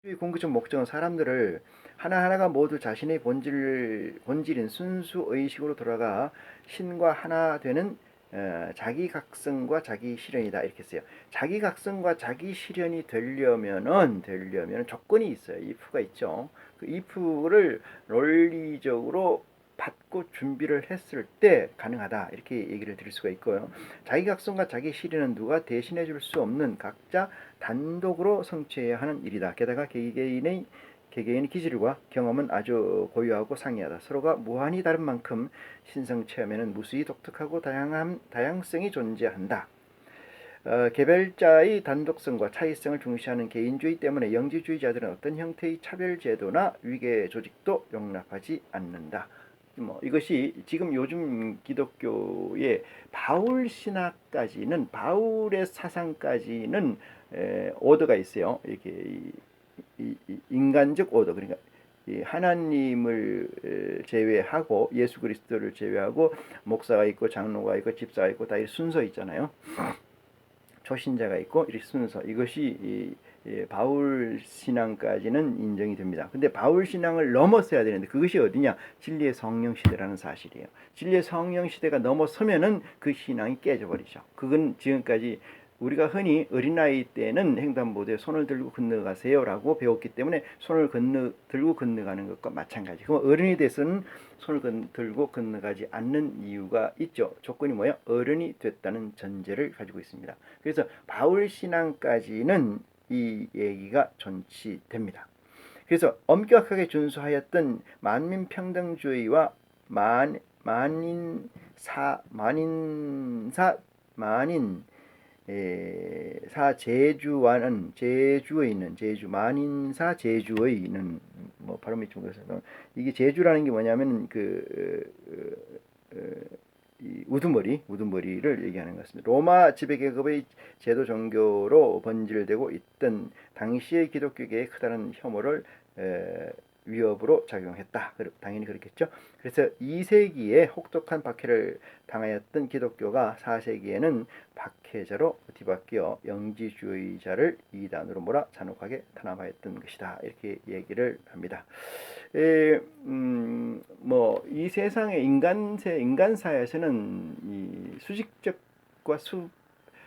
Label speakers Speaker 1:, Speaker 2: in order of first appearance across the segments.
Speaker 1: 이 궁극적 목적은 사람들을 하나하나가 모두 자신의 본질인 순수 의식으로 돌아가 신과 하나 되는 자기각성과 자기실현이다 이렇게 써요. 자기각성과 자기실현이 되려면은 조건이 있어요. if가 있죠. 그 if를 논리적으로 받고 준비를 했을 때 가능하다 이렇게 얘기를 드릴 수가 있고요. 자기각성과 자기실현은 누가 대신해 줄 수 없는 각자 단독으로 성취해야 하는 일이다. 게다가 개개인의 기질과 경험은 아주 고유하고 상이하다. 서로가 무한히 다른 만큼 신성 체험에는 무수히 독특하고 다양성이 존재한다. 개별자의 단독성과 차이성을 중시하는 개인주의 때문에 영지주의자들은 어떤 형태의 차별제도나 위계 조직도 용납하지 않는다. 이것이 지금 요즘 기독교의 바울 신학까지는, 바울의 사상까지는 오더가 있어요. 이렇게 인간적 오더, 그러니까 하나님을 제외하고 예수 그리스도를 제외하고 목사가 있고 장로가 있고 집사가 있고 다 이 순서 있잖아요. 초신자가 있고 이렇게 순서, 이것이 바울 신앙까지는 인정이 됩니다. 근데 바울 신앙을 넘어서야 되는데 그것이 어디냐? 진리의 성령 시대라는 사실이에요. 진리의 성령 시대가 넘어서면은 그 신앙이 깨져버리죠. 그건 지금까지 우리가 흔히 어린아이 때는 횡단보도에 손을 들고 건너가세요라고 배웠기 때문에 손을 들고 건너가는 것과 마찬가지. 그럼 어른이 돼서는 손을 들고 건너가지 않는 이유가 있죠. 조건이 뭐예요? 어른이 됐다는 전제를 가지고 있습니다. 그래서 바울 신앙까지는 이 얘기가 존치됩니다. 그래서 엄격하게 준수하였던 만민평등주의와 만인사 제주의는 뭐 발음이 좀 그래서 이게 제주라는 게 뭐냐면 이 우두머리를 얘기하는 것 같습니다. 로마 지배계급의 제도 종교로 번질되고 있던 당시의 기독교계에 크다는 혐오를 위협으로 작용했다. 당연히 그렇겠죠. 그래서 2세기에 혹독한 박해를 당하였던 기독교가 4세기에는 박해자로 뒤바뀌어 영지주의자를 이단으로 몰아 잔혹하게 탄압하였던 것이다. 이렇게 얘기를 합니다. 이 세상의 인간사에서는 이 수직적과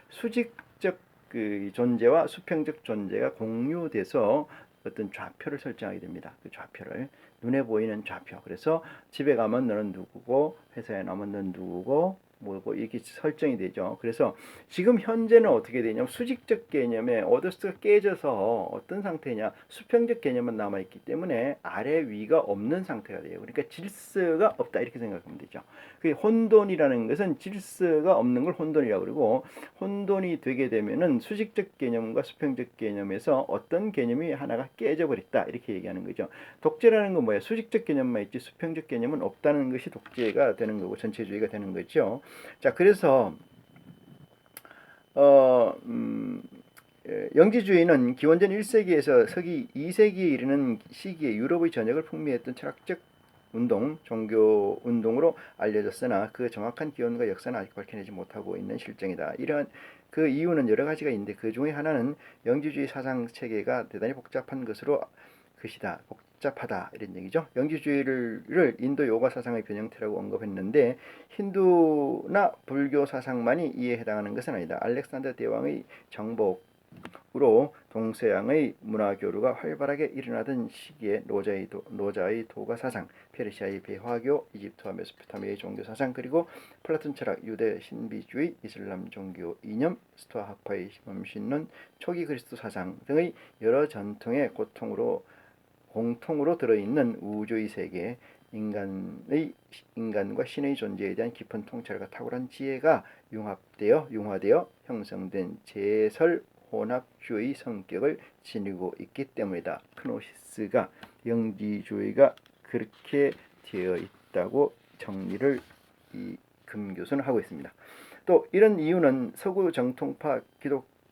Speaker 1: 수직적 그 존재와 수평적 존재가 공유돼서 어떤 좌표를 설정하게 됩니다. 그 좌표를, 눈에 보이는 좌표. 그래서 집에 가면 너는 누구고, 회사에 나면 너는 누구고, 뭐고 이렇게 설정이 되죠. 그래서 지금 현재는 어떻게 되냐면 수직적 개념에 오더스가 깨져서 어떤 상태냐, 수평적 개념만 남아있기 때문에 아래 위가 없는 상태가 돼요. 그러니까 질서가 없다 이렇게 생각하면 되죠. 그 혼돈이라는 것은 질서가 없는 걸 혼돈이라고 그러고, 혼돈이 되게 되면은 수직적 개념과 수평적 개념에서 어떤 개념이 하나가 깨져버렸다 이렇게 얘기하는 거죠. 독재라는 건 뭐야? 수직적 개념만 있지 수평적 개념은 없다는 것이 독재가 되는 거고 전체주의가 되는 거죠. 자, 그래서 영지주의는 기원전 1세기에서 서기 2세기에 이르는 시기에 유럽의 전역을 풍미했던 철학적 운동, 종교 운동으로 알려졌으나 그 정확한 기원과 역사는 아직 밝혀내지 못하고 있는 실정이다. 이러한 그 이유는 여러 가지가 있는데 그 중에 하나는 영지주의 사상 체계가 대단히 복잡한 것이다. 복잡하다 이런 얘기죠. 영지주의를 인도 요가 사상의 변형태라고 언급했는데 힌두나 불교 사상만이 이에 해당하는 것은 아니다. 알렉산더 대왕의 정복으로 동서양의 문화 교류가 활발하게 일어나던 시기에 노자의 도가 사상, 페르시아의 배화교, 이집트와 메소포타미아의 종교 사상, 그리고 플라톤 철학, 유대 신비주의, 이슬람 종교 이념, 스토아 학파의 범신론, 초기 그리스도 사상 등의 여러 전통의 공통으로 들어있는 우주의 세계, 인간과 신의 존재에 대한 깊은 통찰과 탁월한 지혜가 융화되어 형성된 제설혼합주의 성격을 지니고 있기 때문이다. 크노시스가 영지주의가 그렇게 되어 있다고 정리를 이 금교수는 하고 있습니다. 또 이런 이유는 서구 정통파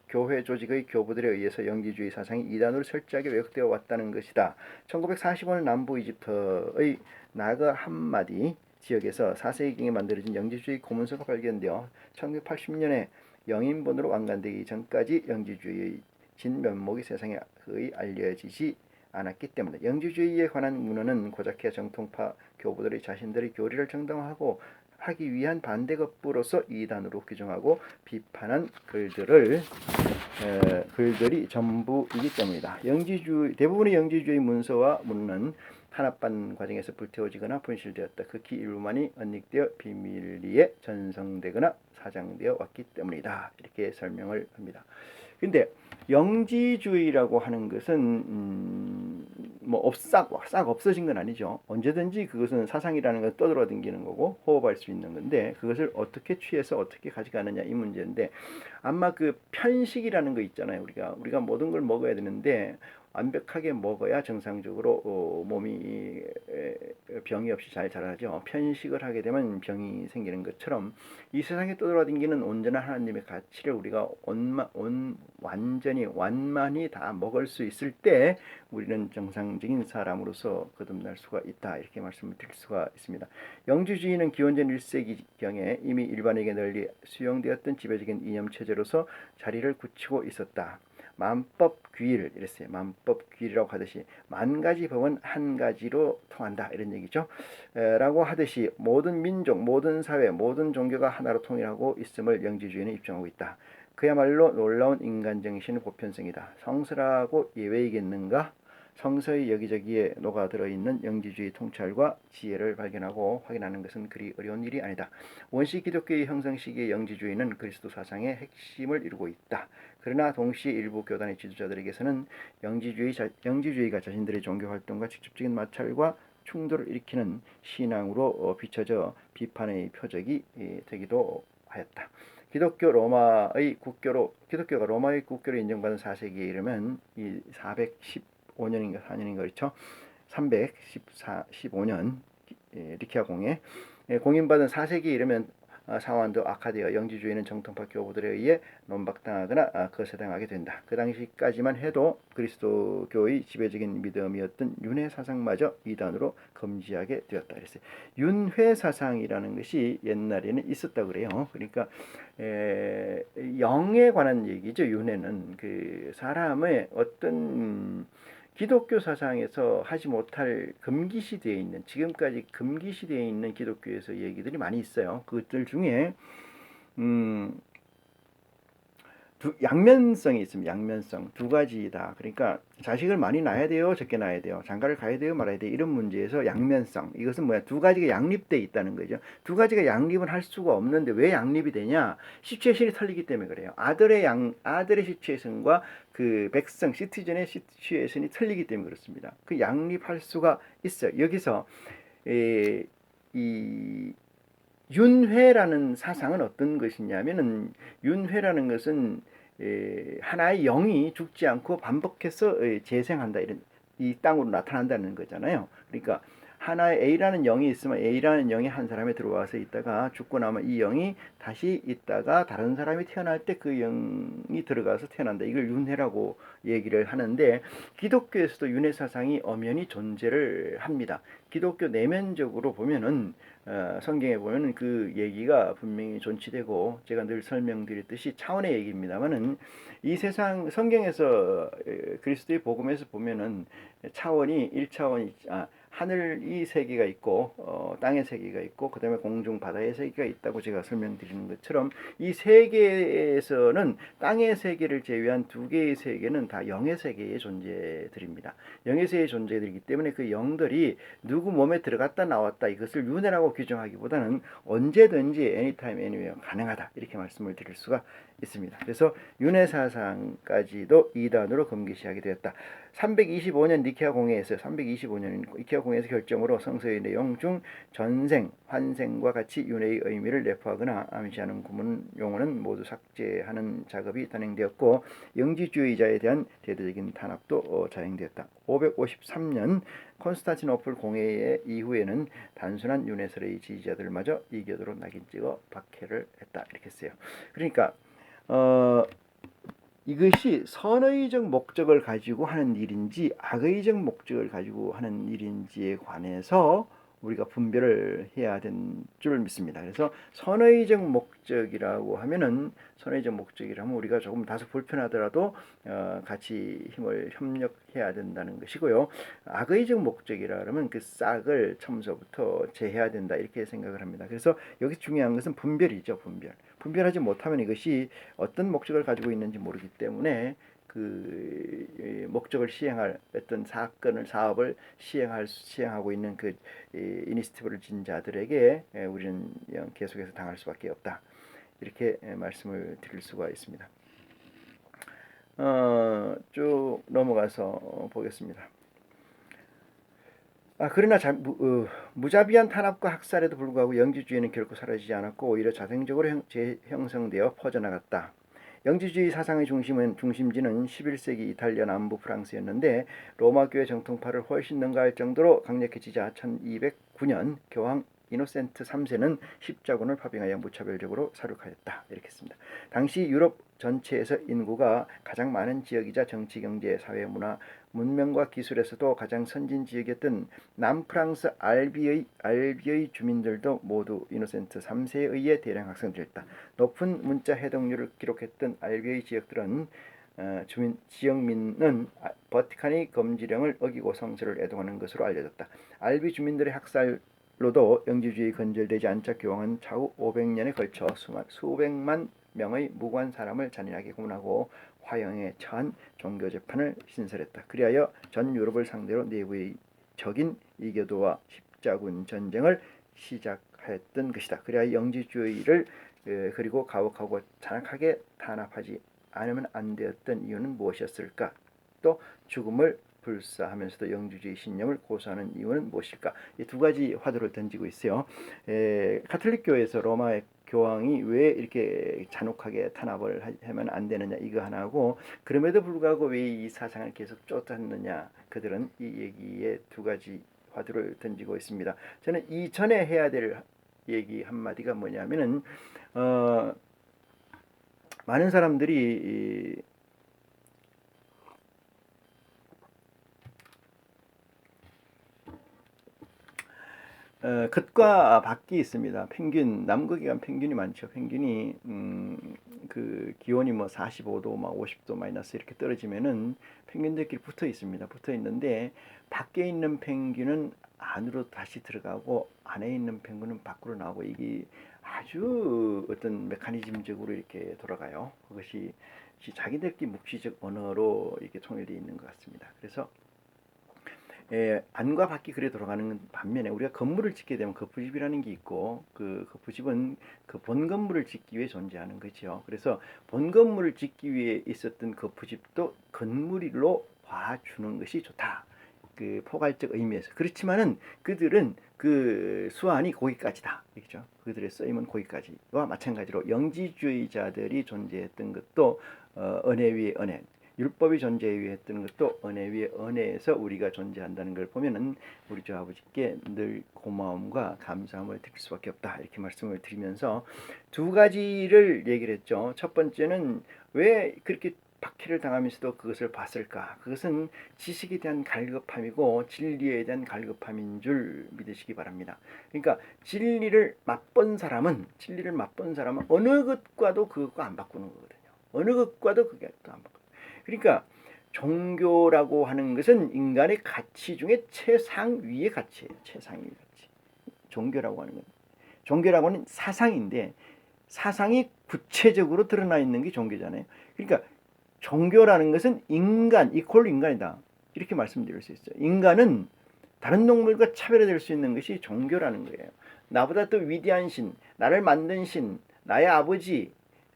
Speaker 1: 교회 조직의 교부들에 의해서 영지주의 사상이 이단으로 철저하게 왜곡되어 왔다는 것이다. 1945년 남부 이집트의 나그 함마디 지역에서 4세기경에 만들어진 영지주의 고문서가 발견되어 1980년에 영인본으로 완간되기 전까지 영지주의의 진면목이 세상에 거의 알려지지 않았기 때문에 영지주의에 관한 문헌은 고작해야 정통파 교부들이 자신들의 교리를 정당화하고 하기 위한 반대급부로서 이단으로 규정하고 비판한 글들이 전부이기 때문이다. 대부분의 영지주의 문서와 문헌은 탄압반 과정에서 불태워지거나 분실되었다. 극히 일부만이 언닉되어 비밀리에 전성되거나 사장되어 왔기 때문이다. 이렇게 설명을 합니다. 근데 영지주의라고 하는 것은 싹 없어진 건 아니죠. 언제든지 그것은 사상이라는 건 떠돌아다니는 거고 호흡할 수 있는 건데 그것을 어떻게 취해서 어떻게 가져가느냐 이 문제인데 아마 그 편식이라는 거 있잖아요. 우리가 모든 걸 먹어야 되는데 완벽하게 먹어야 정상적으로 몸이 병이 없이 잘 자라죠. 편식을 하게 되면 병이 생기는 것처럼 이 세상에 떠돌아다니는 온전한 하나님의 가치를 우리가 완만히 다 먹을 수 있을 때 우리는 정상적인 사람으로서 거듭날 수가 있다. 이렇게 말씀을 드릴 수가 있습니다. 영지주의는 기원전 1세기경에 이미 일반에게 널리 수용되었던 지배적인 이념체제로서 자리를 굳히고 있었다. 만법귀일 이랬어요. 만법귀일이라고 하듯이 만 가지 법은 한 가지로 통한다 이런 얘기죠. 라고 하듯이 모든 민족, 모든 사회, 모든 종교가 하나로 통일하고 있음을 영지주의는 입증하고 있다. 그야말로 놀라운 인간정신의 보편성이다. 성서라고 예외이겠는가? 성서의 여기저기에 녹아들어 있는 영지주의 통찰과 지혜를 발견하고 확인하는 것은 그리 어려운 일이 아니다. 원시 기독교의 형성 시기의 영지주의는 그리스도 사상의 핵심을 이루고 있다. 그러나 동시에 일부 교단의 지도자들에게서는 영지주의가 자신들의 종교 활동과 직접적인 마찰과 충돌을 일으키는 신앙으로 비춰져 비판의 표적이 되기도 하였다. 기독교가 로마의 국교로 인정받은 4세기에 이르면 이 415년인가 4년인가 그렇죠. 315년 리키아 공회 공인받은 4세기에 이르면 사완도 아카디아 영지주의는 정통파 교부들에 의해 논박당하거나 거세당하게 된다. 그 당시까지만 해도 그리스도교의 지배적인 믿음이었던 윤회 사상마저 이단으로 금지하게 되었다. 그랬어요. 윤회 사상이라는 것이 옛날에는 있었다 그래요. 그러니까 영에 관한 얘기죠. 윤회는 그 사람의 어떤 기독교 사상에서 하지 못할 금기시되어 있는 지금까지 금기시되어 있는 기독교에서 얘기들이 많이 있어요. 그것들 중에 양면성이 있습니다. 양면성 두 가지다. 그러니까 자식을 많이 낳아야 돼요, 적게 낳아야 돼요, 장가를 가야 돼요, 말아야 돼요, 이런 문제에서 양면성 이것은 뭐야? 두 가지가 양립돼 있다는 거죠. 두 가지가 양립은 할 수가 없는데 왜 양립이 되냐? 시츄에이션이 틀리기 때문에 그래요. 아들의 시츄에이션과 그 백성 시티즌의 시츄에이션이 틀리기 때문에 그렇습니다. 그 양립할 수가 있어요. 여기서 이 윤회라는 사상은 어떤 것이냐면은 윤회라는 것은 하나의 영이 죽지 않고 반복해서 재생한다 이런 이 땅으로 나타난다는 거잖아요. 그러니까 하나의 A라는 영이 있으면 A라는 영이 한 사람에 들어와서 있다가 죽고 나면 이 영이 다시 있다가 다른 사람이 태어날 때 그 영이 들어가서 태어난다. 이걸 윤회라고 얘기를 하는데 기독교에서도 윤회 사상이 엄연히 존재를 합니다. 기독교 내면적으로 보면은 성경에 보면은 그 얘기가 분명히 존치되고 제가 늘 설명드렸듯이 차원의 얘기입니다만은 이 세상 성경에서 그리스도의 복음에서 보면은 차원이 1차원이 하늘의 세계가 있고 땅의 세계가 있고 그 다음에 공중 바다의 세계가 있다고 제가 설명드리는 것처럼 이 세계에서는 땅의 세계를 제외한 두 개의 세계는 다 영의 세계의 존재들입니다. 영의 세계의 존재들이기 때문에 그 영들이 누구 몸에 들어갔다 나왔다 이것을 윤회라고 규정하기보다는 언제든지 anytime anywhere 가능하다 이렇게 말씀을 드릴 수가 있습니다. 그래서 윤회 사상까지도 이단으로 금기시하게 되었다. 325년 니케아 공회에서 325년 니케아 공회에서 결정으로 성서의 내용 중 전생, 환생과 같이 윤회의 의미를 내포하거나 암시하는 구문 용어는 모두 삭제하는 작업이 단행되었고 영지주의자에 대한 대대적인 탄압도 자행되었다. 553년 콘스탄티노플 공회 이후에는 단순한 윤회설의 지지자들마저 이교도로 낙인 찍어 박해를 했다 이렇게 써요. 그러니까 이것이 선의적 목적을 가지고 하는 일인지 악의적 목적을 가지고 하는 일인지에 관해서 우리가 분별을 해야 된 줄 믿습니다. 그래서 선의적 목적이라고 하면은 선의적 목적이라면 우리가 조금 다소 불편하더라도 같이 힘을 협력해야 된다는 것이고요. 악의적 목적이라 그러면 그 싹을 처음서부터 제해야 된다 이렇게 생각을 합니다. 그래서 여기 중요한 것은 분별이죠. 분별하지 못하면 이것이 어떤 목적을 가지고 있는지 모르기 때문에 그 목적을 시행할 어떤 사업을 시행하고 있는 그 이니시티브를 진 자들에게 우리는 계속해서 당할 수밖에 없다. 이렇게 말씀을 드릴 수가 있습니다. 쭉 넘어가서 보겠습니다. 그러나 무자비한 탄압과 학살에도 불구하고 영지주의는 결코 사라지지 않았고 오히려 자생적으로 재형성되어 퍼져나갔다. 영지주의 사상의 중심지는 11세기 이탈리아 남부 프랑스였는데 로마 교회 정통파를 훨씬 능가할 정도로 강력해지자 1209년 교황 이노센트 3세는 십자군을 파병하여 무차별적으로 사륙하였다. 이렇게 했습니다. 당시 유럽 전체에서 인구가 가장 많은 지역이자 정치, 경제, 사회, 문화, 문명과 기술에서도 가장 선진 지역이었던 남프랑스 알비의 주민들도 모두 이노센트 3세에 의해 대량 학살되었다. 높은 문자 해독률을 기록했던 알비의 지역들은 지역민은 버티칸이 금지령을 어기고 성서를 애동하는 것으로 알려졌다. 알비 주민들의 학살로도 영지주의 건절되지 않자 교황은 차후 500년에 걸쳐 수백만 명의 무고한 사람을 잔인하게 고문하고 화형에 처한 종교 재판을 신설했다. 그리하여 전 유럽을 상대로 내부의 적인 이교도와 십자군 전쟁을 시작하였던 것이다. 그리하여 영지주의를 그리고 가혹하고 잔악하게 탄압하지 않으면 안 되었던 이유는 무엇이었을까? 또 죽음을 불사하면서도 영지주의 신념을 고수하는 이유는 무엇일까? 이 두 가지 화두를 던지고 있어요. 가톨릭 교회에서 로마 교황이 왜 이렇게 잔혹하게 탄압을 하면 안 되느냐 이거 하나고 그럼에도 불구하고 왜 이 사상을 계속 쫓았느냐 그들은 이 얘기에 두 가지 화두를 던지고 있습니다. 저는 이전에 해야 될 얘기 한마디가 뭐냐면은 많은 사람들이 겉과 밖이 있습니다. 평균 남극에 가면 평균이 많죠. 평균이 그 기온이 뭐 45도, 막 50도 마이너스 이렇게 떨어지면은 평균들끼리 붙어 있습니다. 붙어 있는데 밖에 있는 평균은 안으로 다시 들어가고 안에 있는 평균은 밖으로 나오고 이게 아주 어떤 메커니즘적으로 이렇게 돌아가요. 그것이 자기들끼리 묵시적 언어로 이렇게 통일되어 있는 것 같습니다. 그래서 안과 밖이 그래 돌아가는 반면에 우리가 건물을 짓게 되면 거푸집이라는 게 있고 그 거푸집은 그 본 건물을 짓기 위해 존재하는 거죠. 그래서 본 건물을 짓기 위해 있었던 거푸집도 건물로 봐주는 것이 좋다. 그 포괄적 의미에서 그렇지만은 그들은 그 수완이 거기까지다. 그렇죠? 그들의 쓰임은 거기까지와 마찬가지로 영지주의자들이 존재했던 것도 은혜 위에 은혜. 율법이 존재했던 것도 은혜 위에 은혜에서 우리가 존재한다는 걸 보면은 우리 주 아버지께 늘 고마움과 감사함을 드릴 수밖에 없다 이렇게 말씀을 드리면서 두 가지를 얘기를 했죠. 첫 번째는 왜 그렇게 박해를 당하면서도 그것을 봤을까? 그것은 지식에 대한 갈급함이고 진리에 대한 갈급함인 줄 믿으시기 바랍니다. 그러니까 진리를 맛본 사람은 어느 것과도 그것과 안 바꾸는 거거든요. 어느 것과도 그게 또 안 바꾸는. 그러니까 종교라고 하는 것은 인간의 가치 중에 최상위의 가치예요. 최상위의 가치. 종교라고 하는 건. 종교라고 하는 사상인데 사상이 구체적으로 드러나 있는 게 종교잖아요. 그러니까 종교라는 것은 인간, 이퀄 인간이다. 이렇게 말씀드릴 수 있어요. 인간은 다른 동물과 차별화될 수 있는 것이 종교라는 거예요. 나보다 더 위대한 신, 나를 만든 신, 나의 아버지,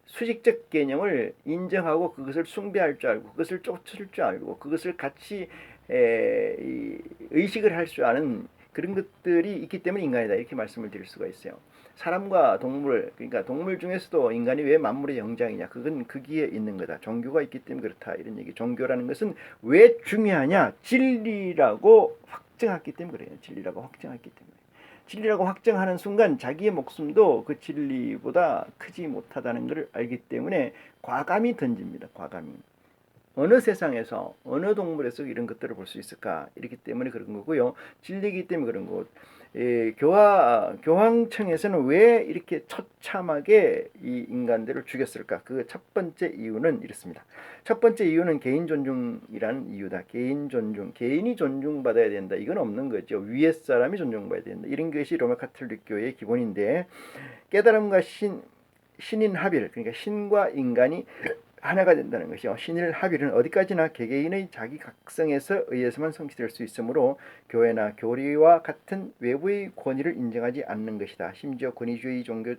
Speaker 1: 수직적 개념을 인정하고 그것을 숭배할 줄 알고 그것을 쫓을 줄 알고 그것을 같이 의식을 할 줄 아는 그런 것들이 있기 때문에 인간이다 이렇게 말씀을 드릴 수가 있어요. 사람과 동물 그러니까 동물 중에서도 인간이 왜 만물의 영장이냐 그건 거기에 있는 거다. 종교가 있기 때문에 그렇다 이런 얘기. 종교라는 것은 왜 중요하냐 진리라고 확정했기 때문에 그래요. 진리라고 확정했기 때문에. 진리라고 확정하는 순간 자기의 목숨도 그 진리보다 크지 못하다는 것을 알기 때문에 과감히 던집니다. 과감히. 어느 세상에서 어느 동물에서 이런 것들을 볼 수 있을까? 이렇기 때문에 그런 거고요. 진리이기 때문에 그런 거고. 교황청에서는 왜 이렇게 처참하게 이 인간들을 죽였을까? 그 첫 번째 이유는 이렇습니다. 첫 번째 이유는 개인 존중이라는 이유다. 개인 존중, 개인이 존중받아야 된다. 이건 없는 거죠. 위에 사람이 존중받아야 된다. 이런 것이 로마 카톨릭 교회의 기본인데, 깨달음과 신인 합일, 그러니까 신과 인간이 하나가 된다는 것이요. 신일 합일은 어디까지나 개개인의 자기 각성에서 의해서만 성취될 수 있으므로 교회나 교리와 같은 외부의 권위를 인정하지 않는 것이다. 심지어 권위주의 종교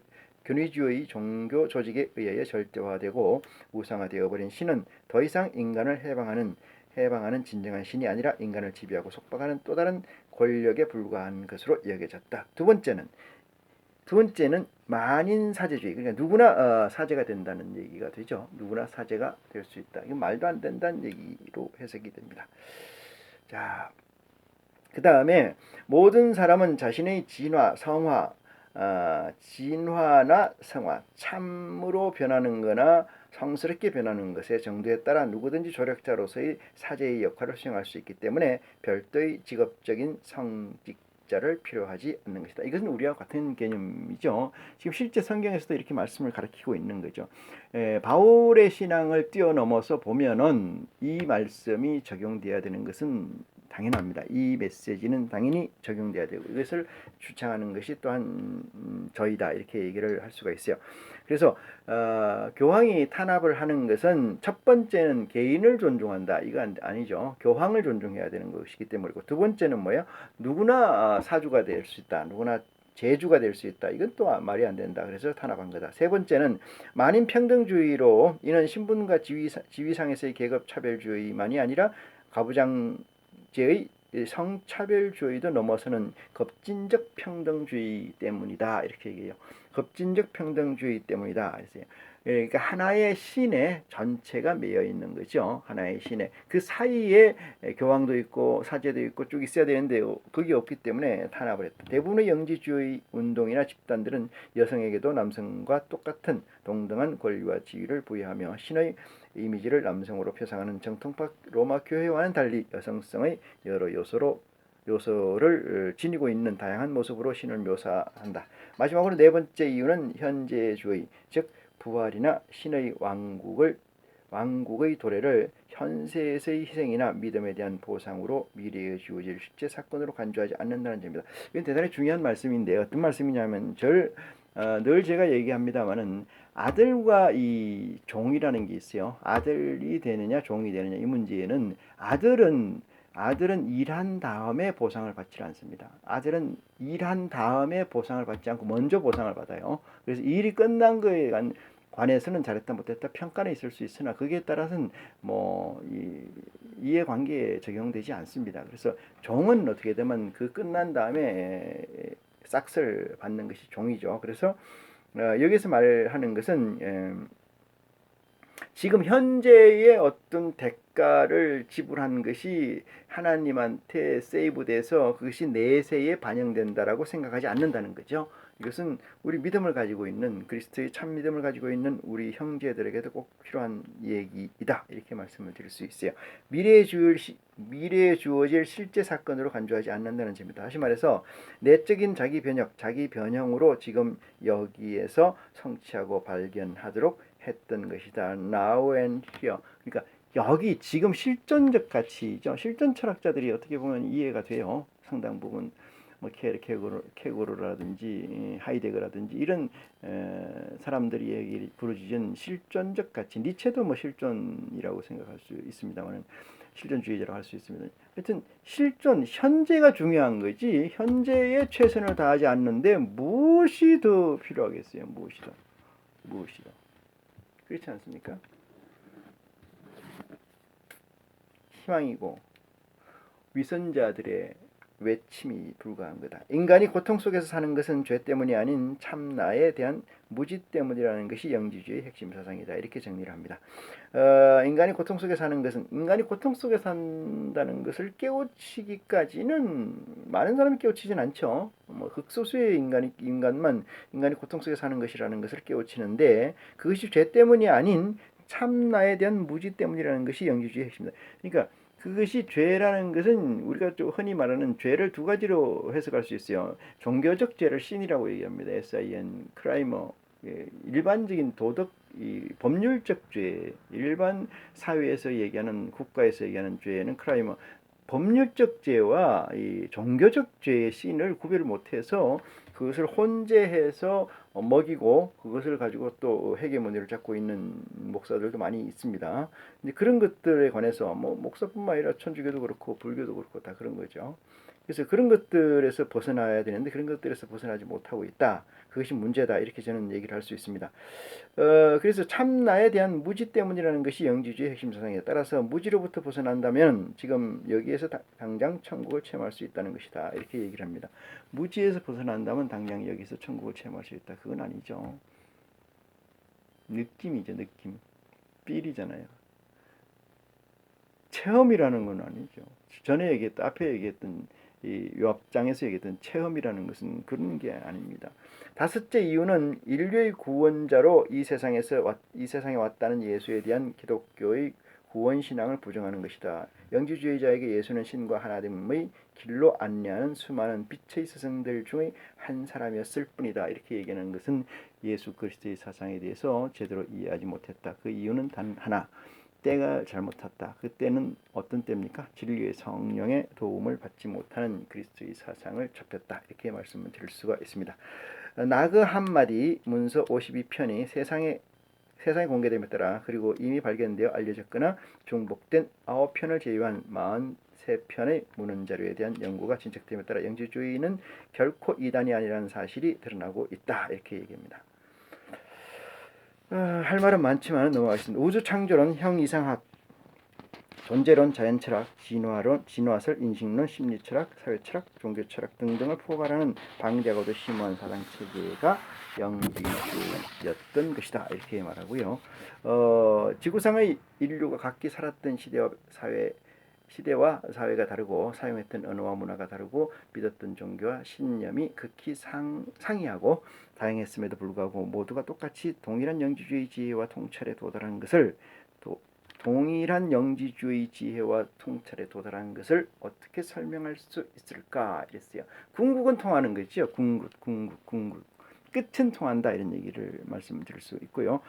Speaker 1: 조직에 의하여 절대화되고 우상화되어 버린 신은 더 이상 인간을 해방하는 진정한 신이 아니라 인간을 지배하고 속박하는 또 다른 권력에 불과한 것으로 여겨졌다. 두 번째는 만인사제주의. 그러니까 누구나 사제가 된다는 얘기가 되죠. 누구나 사제가 될 수 있다. 이건 말도 안 된다는 얘기로 해석이 됩니다. 자, 그 다음에 모든 사람은 자신의 진화나 성화, 참으로 변하는 거나 성스럽게 변하는 것의 정도에 따라 누구든지 조력자로서의 사제의 역할을 수행할 수 있기 때문에 별도의 직업적인 성직자를 필요하지 않는 것이다. 이것은 우리와 같은 개념이죠. 지금 실제 성경에서도 이렇게 말씀을 가르치고 있는 거죠. 바울의 신앙을 뛰어넘어서 보면은 이 말씀이 적용돼야 되는 것은 당연합니다. 이 메시지는 당연히 적용돼야 되고 이것을 주창하는 것이 또한 저희다 이렇게 얘기를 할 수가 있어요. 그래서 교황이 탄압을 하는 것은 첫 번째는 개인을 존중한다. 이거 아니죠. 교황을 존중해야 되는 것이기 때문이고 두 번째는 뭐예요? 누구나 사주가 될 수 있다. 누구나 제주가 될 수 있다. 이건 또 말이 안 된다. 그래서 탄압한 거다. 세 번째는 만인 평등주의로 이는 신분과 지위상에서의 계급 차별주의만이 아니라 가부장제의 성차별주의도 넘어서는 급진적 평등주의 때문이다. 이렇게 얘기해요. 급진적 평등주의 때문이다. 그러니까 하나의 신에 전체가 매여 있는 거죠. 하나의 신에 그 사이에 교황도 있고 사제도 있고 쭉 있어야 되는데 그게 없기 때문에 탄압을 했다. 대부분의 영지주의 운동이나 집단들은 여성에게도 남성과 똑같은 동등한 권리와 지위를 부여하며 신의 이미지를 남성으로 표상하는 정통파 로마 교회와는 달리 여성성의 여러 요소를 지니고 있는 다양한 모습으로 신을 묘사한다. 마지막으로 네 번째 이유는 현재주의, 즉 부활이나 신의 왕국의 도래를 현세에서의 희생이나 믿음에 대한 보상으로 미래에 주어질 실제 사건으로 간주하지 않는다는 점입니다. 이건 대단히 중요한 말씀인데요. 어떤 말씀이냐면 늘 제가 얘기합니다마는 아들과 이 종이라는 게 있어요. 아들이 되느냐 종이 되느냐 이 문제에는 아들은 일한 다음에 보상을 받지 않습니다. 아들은 일한 다음에 보상을 받지 않고 먼저 보상을 받아요. 그래서 일이 끝난 거에 관해서는 잘했다 못했다 평가는 있을 수 있으나 거기에 따라서는 이해관계에 적용되지 않습니다. 그래서 종은 어떻게 되면 그 끝난 다음에 싹을 받는 것이 종이죠. 그래서 여기서 말하는 것은 지금 현재의 어떤 대가를 지불한 것이 하나님한테 세이브돼서 그것이 내세에 반영된다라고 생각하지 않는다는 거죠. 이것은 우리 믿음을 가지고 있는 그리스도의 참 믿음을 가지고 있는 우리 형제들에게도 꼭 필요한 얘기이다. 이렇게 말씀을 드릴 수 있어요. 미래에 주어질 실제 사건으로 간주하지 않는다는 점입니다. 다시 말해서 내적인 자기 변형으로 지금 여기에서 성취하고 발견하도록 했던 것이다. Now and here. 그러니까 여기 지금 실존적 가치죠. 실존 철학자들이 어떻게 보면 이해가 돼요. 상당 부분 케고르라든지 하이데거라든지 이런 사람들이 얘기 부르짖은 실존적 가치. 니체도 실존이라고 생각할 수 있습니다만 실존주의자라고 할 수 있습니다. 하여튼 현재가 중요한 거지 현재에 최선을 다하지 않는데 무엇이 더 필요하겠어요? 무엇이 더. 그렇지 않습니까? 희망이고 위선자들의 외침이 불과한 거다. 인간이 고통 속에서 사는 것은 죄 때문이 아닌 참나에 대한 무지 때문이라는 것이 영지주의의 핵심 사상이다. 이렇게 정리를 합니다. 인간이 고통 속에 사는 것은 인간이 고통 속에 산다는 것을 깨우치기까지는 많은 사람이 깨우치진 않죠. 극소수의 인간이 고통 속에 사는 것이라는 것을 깨우치는데 그것이 죄 때문이 아닌 참나에 대한 무지 때문이라는 것이 영지주의의 핵심이다. 그러니까 그것이 죄라는 것은 우리가 좀 흔히 말하는 죄를 두 가지로 해석할 수 있어요. 종교적 죄를 신이라고 얘기합니다. SIN, 크라이머. 예, 일반적인 도덕, 법률적 죄, 일반 사회에서 얘기하는, 국가에서 얘기하는 죄는 크라이머. 법률적 죄와 이 종교적 죄의 신을 구별을 못해서 그것을 혼재해서 먹이고 그것을 가지고 또 헤게모니를 잡고 있는 목사들도 많이 있습니다. 이제 그런 것들에 관해서 뭐 목사뿐만 아니라 천주교도 그렇고 불교도 그렇고 다 그런 거죠. 그래서 그런 것들에서 벗어나야 되는데 그런 것들에서 벗어나지 못하고 있다. 그것이 문제다. 이렇게 저는 얘기를 할 수 있습니다. 그래서 참나에 대한 무지 때문이라는 것이 영지주의 핵심 사상이다. 따라서 무지로부터 벗어난다면 지금 여기에서 당장 천국을 체험할 수 있다는 것이다. 이렇게 얘기를 합니다. 무지에서 벗어난다면 당장 여기서 천국을 체험할 수 있다. 그건 아니죠. 느낌이죠. 느낌. 필이잖아요. 체험이라는 건 아니죠. 전에 얘기했던, 앞에 얘기했던 이 요압장에서 얘기했던 체험이라는 것은 그런 게 아닙니다. 다섯째 이유는 인류의 구원자로 이 세상에 왔다는 예수에 대한 기독교의 구원 신앙을 부정하는 것이다. 영지주의자에게 예수는 신과 하나님의 길로 안내하는 수많은 빛의 스승들 중의 한 사람이었을 뿐이다. 이렇게 얘기하는 것은 예수 그리스도의 사상에 대해서 제대로 이해하지 못했다. 그 이유는 단 하나. 때가 잘못 탔다. 그때는 어떤 때입니까? 진리의 성령의 도움을 받지 못하는 그리스도의 사상을 접했다. 이렇게 말씀을 드릴 수가 있습니다. 나그 한마디 문서 52편이 세상에 공개됨에 따라 그리고 이미 발견되어 알려졌거나 중복된 9편을 제외한 43편의 문헌 자료에 대한 연구가 진척됨에 따라 영지주의는 결코 이단이 아니라는 사실이 드러나고 있다. 이렇게 얘기합니다. 할 말은 많지만 넘어가겠습니다. 우주 창조론, 형이상학, 존재론, 자연철학, 진화론, 진화설, 인식론, 심리철학, 사회철학, 종교철학 등등을 포괄하는 방대하고도 심오한 사상 체계가 영지주의였던 것이다. 이렇게 말하고요. 지구상의 인류가 각기 살았던 시대와 사회가 다르고 사용했던 언어와 문화가 다르고 믿었던 종교와 신념이 극히 상이하고 다양했음에도 불구하고 모두가 똑같이 동일한 영지주의 지혜와 통찰에 도달하는 것을 동일한 영지주의 지혜와 통찰에 도달하는 것을 어떻게 설명할 수 있을까 이랬어요. 궁극은 통하는 거죠. 궁극. 끝은 통한다 이런 얘기를 말씀드릴 수 있고요.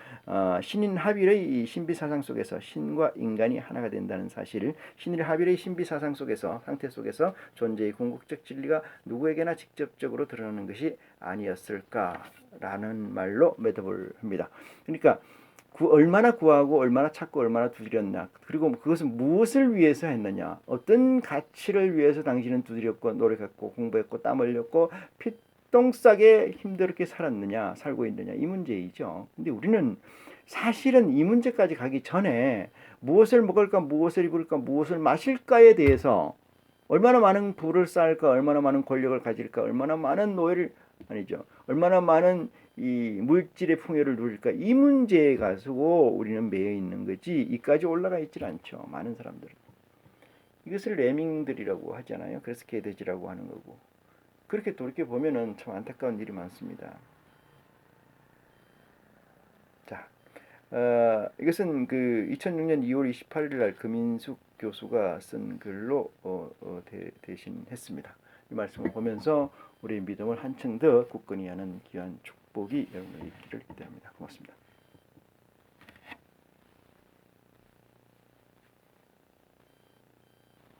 Speaker 1: 신인 하빌의 이 신비 사상 속에서 신과 인간이 하나가 된다는 사실, 신인 하빌의 신비 사상 속에서 상태 속에서 존재의 궁극적 진리가 누구에게나 직접적으로 드러나는 것이 아니었을까라는 말로 매듭을 합니다. 그러니까 얼마나 구하고 얼마나 찾고 얼마나 두드렸나, 그리고 그것은 무엇을 위해서 했느냐, 어떤 가치를 위해서 당신은 두드렸고 노력했고 공부했고 땀 흘렸고 똥 싸게 힘들게 살고 있느냐, 이 문제이죠. 근데 우리는 사실은 이 문제까지 가기 전에 무엇을 먹을까, 무엇을 입을까, 무엇을 마실까에 대해서 얼마나 많은 부를 쌓을까, 얼마나 많은 권력을 가질까, 얼마나 많은 얼마나 많은 이 물질의 풍요를 누릴까, 이 문제에 가지고 우리는 매여 있는 거지 이까지 올라가 있질 않죠. 많은 사람들은 이것을 레밍들이라고 하잖아요. 그래서 개돼지라고 하는 거고. 그렇게 돌이켜보면은 참 안타까운 일이 많습니다. 자, 이것은 그 2006년 2월 28일 날 금인숙 교수가 쓴 글로 대신했습니다. 이 말씀을 보면서 우리의 믿음을 한층 더 굳건히 하는 귀한 축복이 여러분에게 있기를 기대합니다. 고맙습니다.